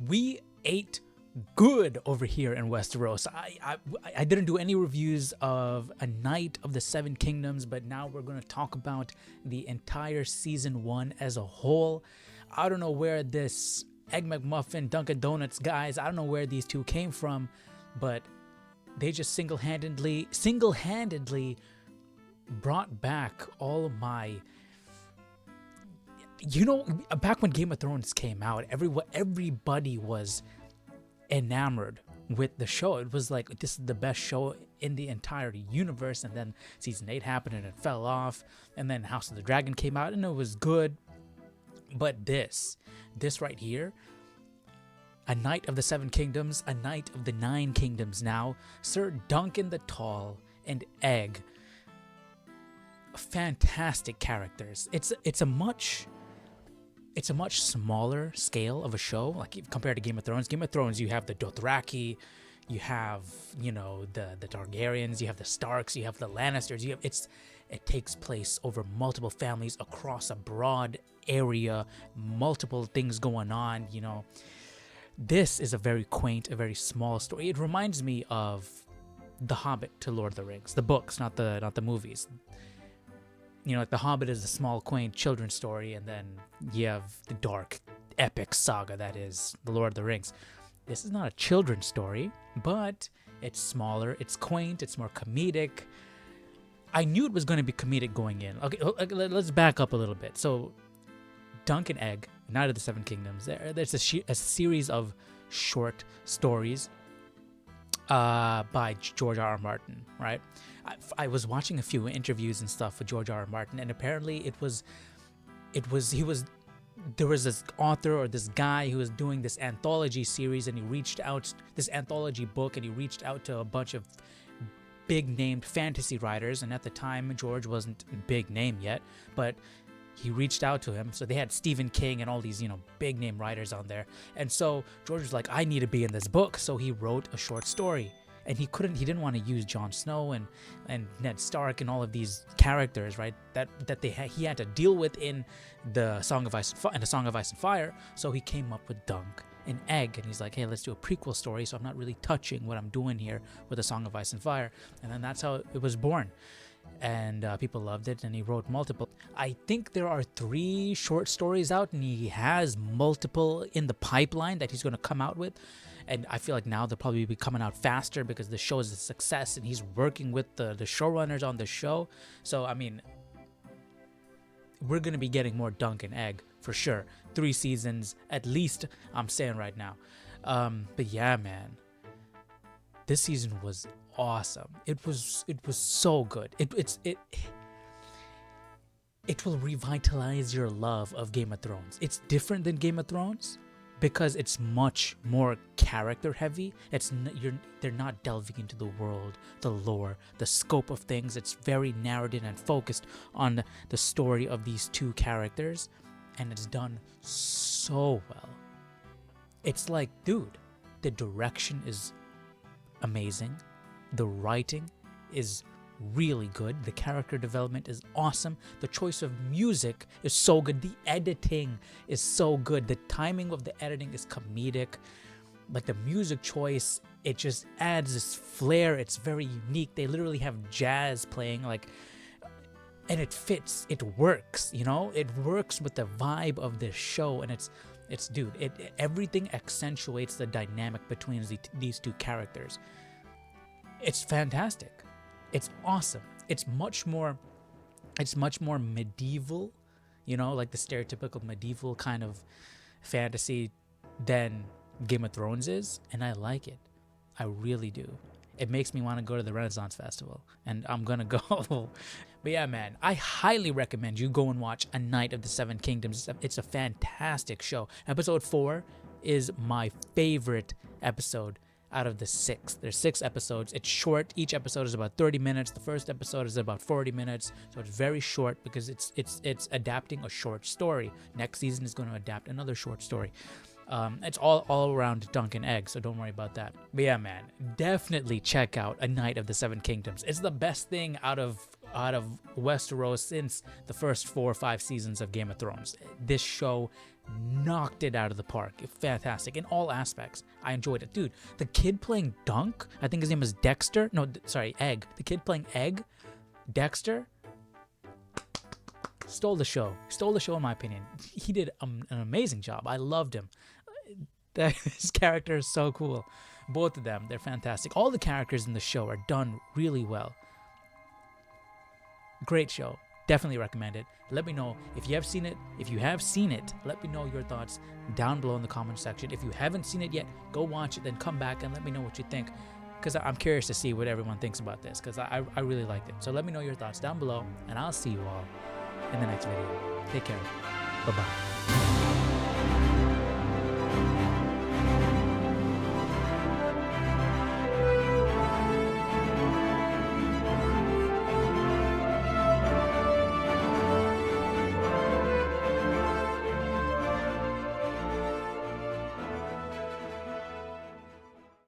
we ate good over here in Westeros. I didn't do any reviews of A Knight of the Seven Kingdoms, but now we're going to talk about the entire season 1 as a whole. I don't know where this Egg McMuffin, Dunkin' Donuts guys, I don't know where these two came from, but they just single-handedly brought back all of my... You know, back when Game of Thrones came out, everybody was enamored with the show. It was like, this is the best show in the entire universe. And then season 8 happened and it fell off. And then House of the Dragon came out and it was good. But this right here, A Knight of the Seven Kingdoms, A Knight of the Nine Kingdoms now, Ser Duncan the Tall, and Egg. Fantastic characters. It's a much smaller scale of a show, like compared to Game of Thrones. Game of Thrones, you have the Dothraki, you have, you know, the Targaryens, you have the Starks, you have the Lannisters. It takes place over multiple families across a broad area, multiple things going on. You know, this is a very quaint, a very small story. It reminds me of The Hobbit to Lord of the Rings, the books, not the movies. You know, like The Hobbit is a small, quaint children's story, and then you have the dark, epic saga that is The Lord of the Rings. This is not a children's story, but it's smaller, it's quaint, it's more comedic. I knew it was going to be comedic going in. Okay, let's back up a little bit. So, Dunk and Egg, Knight of the Seven Kingdoms, there's a series of short stories by George R. R. Martin, right? I was watching a few interviews and stuff with George R. R. Martin, and apparently there was this author or this guy who was doing this anthology series, and he reached out, this anthology book, and he reached out to a bunch of big named fantasy writers. And at the time, George wasn't a big name yet, but he reached out to him. So they had Stephen King and all these, you know, big name writers on there. And so George was like, I need to be in this book. So he wrote a short story. And he didn't want to use Jon Snow and Ned Stark and all of these characters, right? That he had to deal with in the Song of Ice and Fire. So he came up with Dunk and Egg, and he's like, hey, let's do a prequel story. So I'm not really touching what I'm doing here with the Song of Ice and Fire. And then that's how it was born. And people loved it, and he wrote multiple. I think there are 3 short stories out, and he has multiple in the pipeline that he's going to come out with. And I feel like now they'll probably be coming out faster because the show is a success, and he's working with the showrunners on the show. So, I mean, we're going to be getting more Dunk and Egg for sure. 3 seasons, at least, I'm saying right now. But yeah, man, this season was awesome. It was so good. It will revitalize your love of Game of Thrones. It's different than Game of Thrones because it's much more character heavy. They're not delving into the world, the lore, the scope of things. It's very narrated and focused on the story of these 2 characters, and it's done so well. It's like, dude, the direction is amazing. The writing is really good. The character development is awesome. The choice of music is so good. The editing is so good. The timing of the editing is comedic. Like the music choice, it just adds this flair. It's very unique. They literally have jazz playing, and it fits. It works, you know? It works with the vibe of this show, and everything accentuates the dynamic between these 2 characters. It's fantastic. It's awesome. It's much more medieval, you know, like the stereotypical medieval kind of fantasy than Game of Thrones is, and I like it. I really do. It makes me want to go to the Renaissance Festival, and I'm gonna go. But yeah, man, I highly recommend you go and watch A Knight of the Seven Kingdoms. It's a fantastic show. Episode 4 is my favorite episode out of the 6. There's 6 episodes. It's short. Each episode is about 30 minutes. The first episode is about 40 minutes. So it's very short because it's adapting a short story. Next season is going to adapt another short story. It's all around Dunk and Egg, so don't worry about that. But yeah, man, definitely check out A Knight of the Seven Kingdoms. It's the best thing out of Westeros since the first 4 or 5 seasons of Game of Thrones. This show knocked it out of the park. Fantastic in all aspects. I enjoyed it. Dude, the kid playing Dunk, I think his name is Dexter. No, sorry, Egg. The kid playing Egg, Dexter, stole the show. Stole the show in my opinion. He did an amazing job. I loved him. His character is so cool. Both of them, they're fantastic. All the characters in the show are done really well. Great show. Definitely recommend it. Let me know if you have seen it. If you have seen it, let me know your thoughts down below in the comment section. If you haven't seen it yet, go watch it, then come back and let me know what you think. Because I'm curious to see what everyone thinks about this, because I really liked it. So let me know your thoughts down below, and I'll see you all in the next video. Take care. Bye-bye.